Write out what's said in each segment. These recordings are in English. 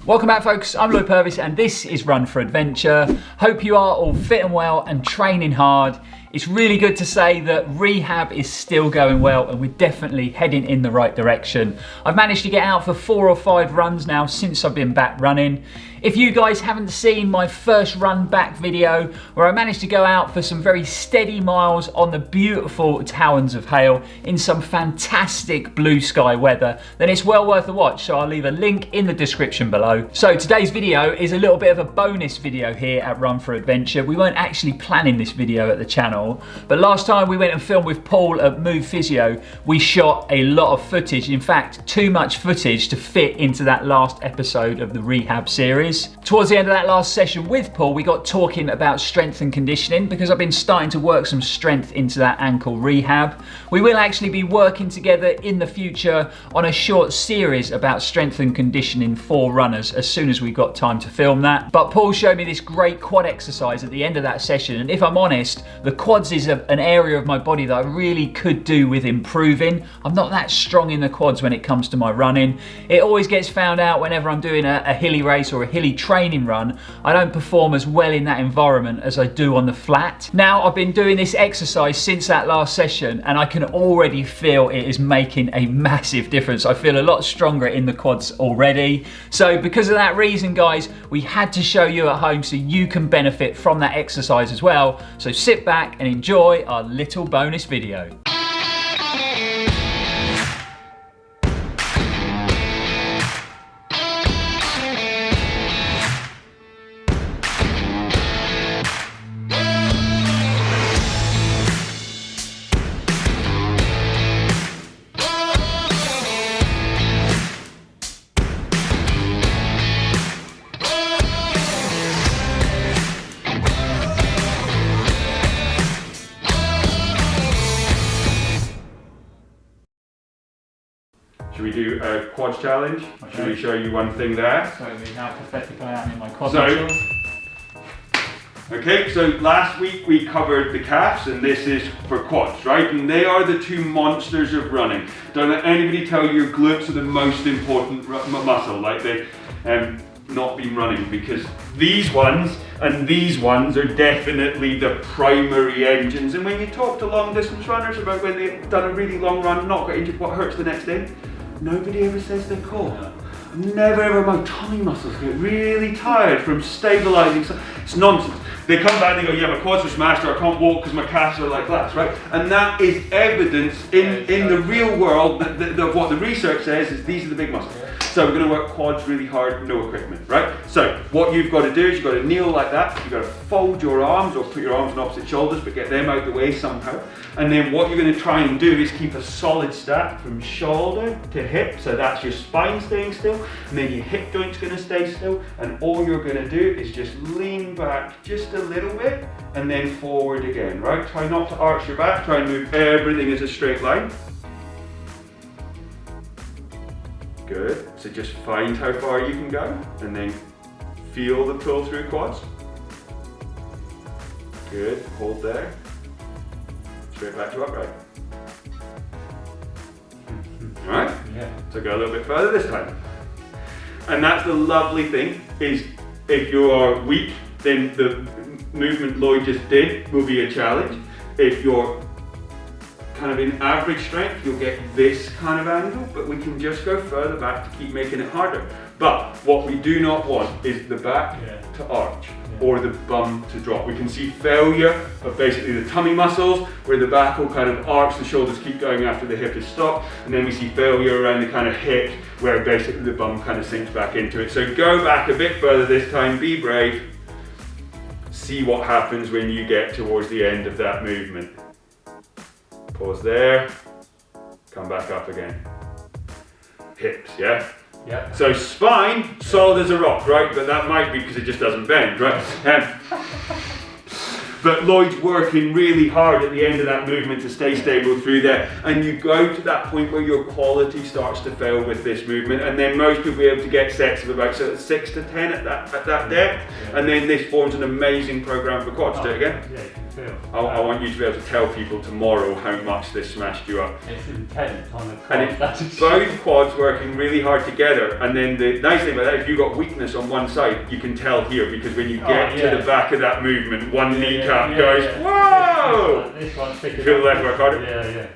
Welcome back folks, I'm Lloyd Purvis and this is Run4Adventure. Hope you are all fit and well and training hard. It's really good to say that rehab is still going well and we're definitely heading in the right direction. I've managed to get out for 4 or 5 runs now since I've been back running. If you guys haven't seen my first run back video where I managed to go out for some very steady miles on the beautiful Towers of Hale in some fantastic blue sky weather, then it's well worth a watch, so I'll leave a link in the description below. So today's video is a little bit of a bonus video here at Run4Adventure. We weren't actually planning this video at the channel, but last time we went and filmed with Paul at Physio, we shot a lot of footage, in fact too much footage to fit into that last episode of the rehab series. Towards the end of that last session with Paul, we got talking about strength and conditioning because I've been starting to work some strength into that ankle rehab. We will actually be working together in the future on a short series about strength and conditioning for runners as soon as we've got time to film that. But Paul showed me this great quad exercise at the end of that session, and if I'm honest, the quads is an area of my body that I really could do with improving. I'm not that strong in the quads when it comes to my running. It always gets found out whenever I'm doing a hilly race or a hilly training run. I don't perform as well in that environment as I do on the flat. Now I've been doing this exercise since that last session and I can already feel it is making a massive difference. I feel a lot stronger in the quads already. So because of that reason guys, we had to show you at home so you can benefit from that exercise as well. So sit back and enjoy our little bonus video. Should we do a quads challenge? Okay. Should we show you one thing there? So how pathetic I am in my quad muscles. Okay, so last week we covered the calves and this is for quads, right? And they are the two monsters of running. Don't let anybody tell you your glutes are the most important muscle, like they've not been running, because these ones and these ones are definitely the primary engines. And when you talk to long distance runners about when they've done a really long run, not got injured, what hurts the next day? Nobody ever says their core. Never ever, my tummy muscles get really tired from stabilizing. It's nonsense. They come back and they go, yeah, my quads are smashed or I can't walk because my calves are like glass, right? And that is evidence in the real world that what the research says is these are the big muscles. So we're going to work quads really hard, no equipment, right? So what you've got to do is you've got to kneel like that. You've got to fold your arms or put your arms on opposite shoulders, but get them out of the way somehow. And then what you're going to try and do is keep a solid stack from shoulder to hip. So that's your spine staying still. And then your hip joint's going to stay still. And all you're going to do is just lean back just a little bit and then forward again, right? Try not to arch your back. Try and move everything as a straight line. Good, so just find how far you can go and then feel the pull through quads. Good, hold there. Straight back to upright. Alright? Yeah. So go a little bit further this time. And that's the lovely thing, is if you are weak, then the movement Lloyd just did will be a challenge. If you're kind of in average strength, you'll get this kind of angle, but we can just go further back to keep making it harder. But what we do not want is the back to arch or the bum to drop. We can see failure of basically the tummy muscles where the back will kind of arch, the shoulders keep going after the hip is stopped, and then we see failure around the kind of hip where basically the bum kind of sinks back into it. So go back a bit further this time, be brave, see what happens when you get towards the end of that movement. Pause there, come back up again. Hips, yeah? Yeah. So spine, solid as a rock, right? But that might be because it just doesn't bend, right? But Lloyd's working really hard at the end of that movement to stay stable through there. And you go to that point where your quality starts to fail with this movement. And then most people will be able to get sets of about 6 to 10 at that depth. Yeah. And then this forms an amazing program for quads. Do it again. Yeah. feel. I want you to be able to tell people tomorrow how much this smashed you up. It's intense on the quad. And it's both quads working really hard together, and then the nice thing about that, if you've got weakness on one side, you can tell here, because when you get to the back of that movement, one kneecap goes, whoa! This one's picking Feel up. the left work harder? Yeah.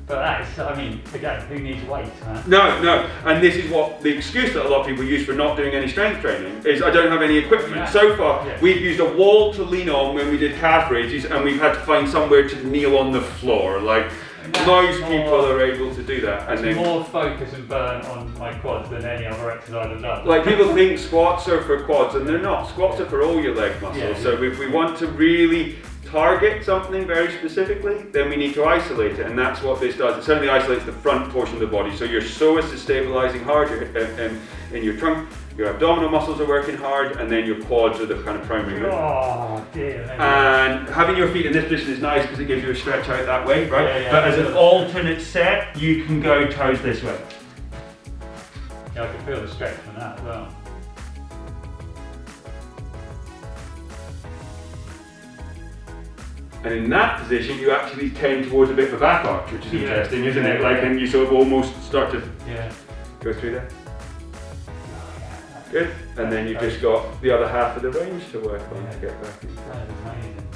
But that's, I mean, again, who needs weight, man? No, and this is what the excuse that a lot of people use for not doing any strength training is, I don't have any equipment. Yeah. So far, we've used a wall to lean on when we did calf raises, and we've had to find somewhere to kneel on the floor. Like, most people are able to do that. And then more focus and burn on my quads than any other exercise I've done. Like, people think squats are for quads, and they're not. Squats are for all your leg muscles. Yeah. So if we want to really target something very specifically, then we need to isolate it, and that's what this does. It certainly isolates the front portion of the body. So your psoas is stabilizing hard in your trunk, your abdominal muscles are working hard, and then your quads are the kind of primary movement. Oh dear. And having your feet in this position is nice because it gives you a stretch out that way, right? Yeah, but as an alternate set, you can go toes this way. Yeah, I can feel the stretch from that as well. And in that position, you actually tend towards a bit of a back arch, which is interesting, isn't it? Like, and you sort of almost start to go through there. Good. And then you've just got the other half of the range to work on to get back in. That is amazing.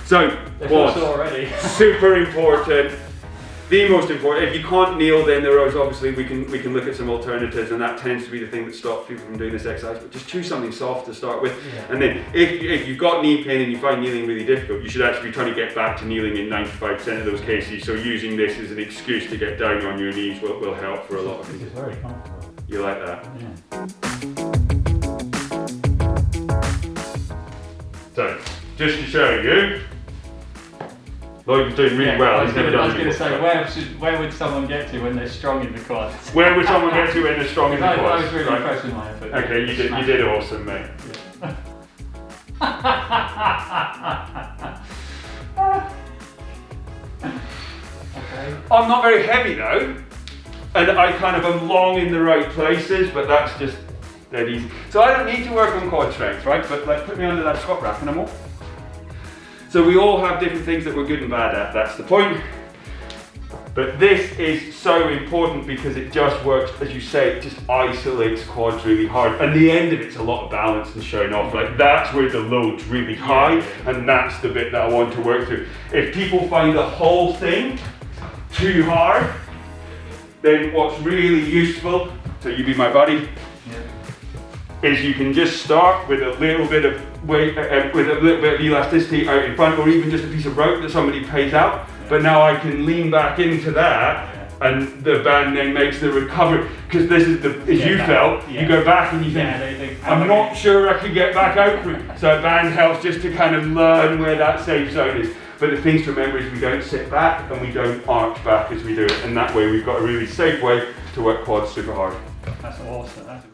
So, quads, already. super important. The most important, if you can't kneel, then there is obviously, we can look at some alternatives, and that tends to be the thing that stops people from doing this exercise. But just choose something soft to start with. And then if you've got knee pain and you find kneeling really difficult, you should actually be trying to get back to kneeling in 95% of those cases. So using this as an excuse to get down on your knees will help for a lot of people. It's very comfortable. You like that? Yeah. So, just to show you, Lloyd was doing really well. I was going to say, where would someone get to when they're strong in the quads? Where would someone get to when they're strong in the quads? I was really impressed with my effort. Okay, you did awesome, mate. I'm not very heavy though, and I kind of am long in the right places, but that's just dead easy. So I don't need to work on quad strength, right? But like, put me under that squat rack and I'm off. So we all have different things that we're good and bad at, that's the point. But this is so important because it just works, as you say, it just isolates quads really hard. And the end of it's a lot of balance and showing off. Like, that's where the load's really high, and that's the bit that I want to work through. If people find the whole thing too hard, then what's really useful, so you be my buddy, is you can just start with a little bit of weight, with a little bit of elasticity out in front, or even just a piece of rope that somebody pays out. But now I can lean back into that, and the band then makes the recovery. Because this is as you felt, you go back and you think, I'm not sure I can get back out through. So a band helps just to kind of learn where that safe zone is. But the thing to remember is we don't sit back and we don't arch back as we do it. And that way we've got a really safe way to work quads super hard. That's awesome. That's really...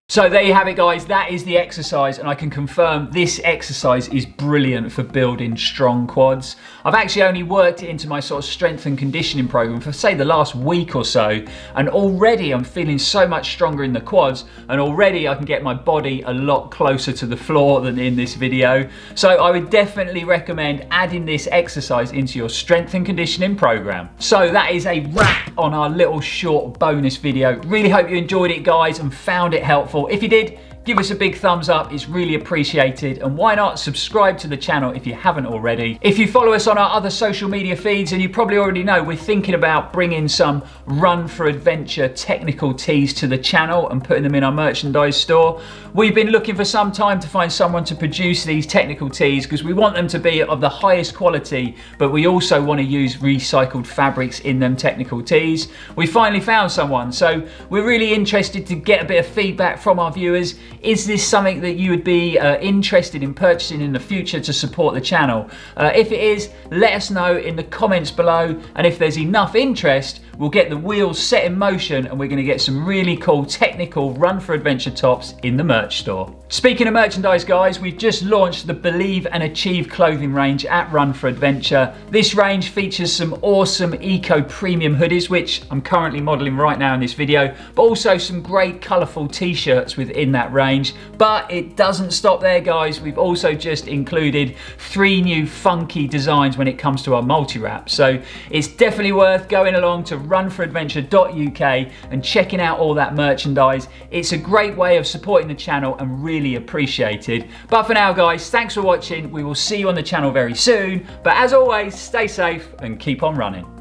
So there you have it, guys. That is the exercise, and I can confirm this exercise is brilliant for building strong quads. I've actually only worked it into my sort of strength and conditioning program for, say, the last week or so, and already I'm feeling so much stronger in the quads, and already I can get my body a lot closer to the floor than in this video. So I would definitely recommend adding this exercise into your strength and conditioning program. So that is a wrap on our little short bonus video. Really hope you enjoyed it, guys, and found it helpful. If you did, give us a big thumbs up, it's really appreciated. And why not subscribe to the channel if you haven't already. If you follow us on our other social media feeds, and you probably already know, we're thinking about bringing some Run4Adventure technical tees to the channel and putting them in our merchandise store. We've been looking for some time to find someone to produce these technical tees because we want them to be of the highest quality, but we also want to use recycled fabrics in them technical tees. We finally found someone, so we're really interested to get a bit of feedback from our viewers. Is this something that you would be interested in purchasing in the future to support the channel? If it is, let us know in the comments below, and if there's enough interest, we'll get the wheels set in motion and we're going to get some really cool technical Run4Adventure tops in the merch store. Speaking of merchandise guys, we've just launched the Believe and Achieve clothing range at Run4Adventure. This range features some awesome eco premium hoodies, which I'm currently modeling right now in this video, but also some great colourful t-shirts within that range. But it doesn't stop there guys, we've also just included 3 new funky designs when it comes to our multi-wrap. So it's definitely worth going along to run4adventure.uk and checking out all that merchandise. It's a great way of supporting the channel and really appreciated. But for now guys, thanks for watching. We will see you on the channel very soon. But as always, stay safe and keep on running.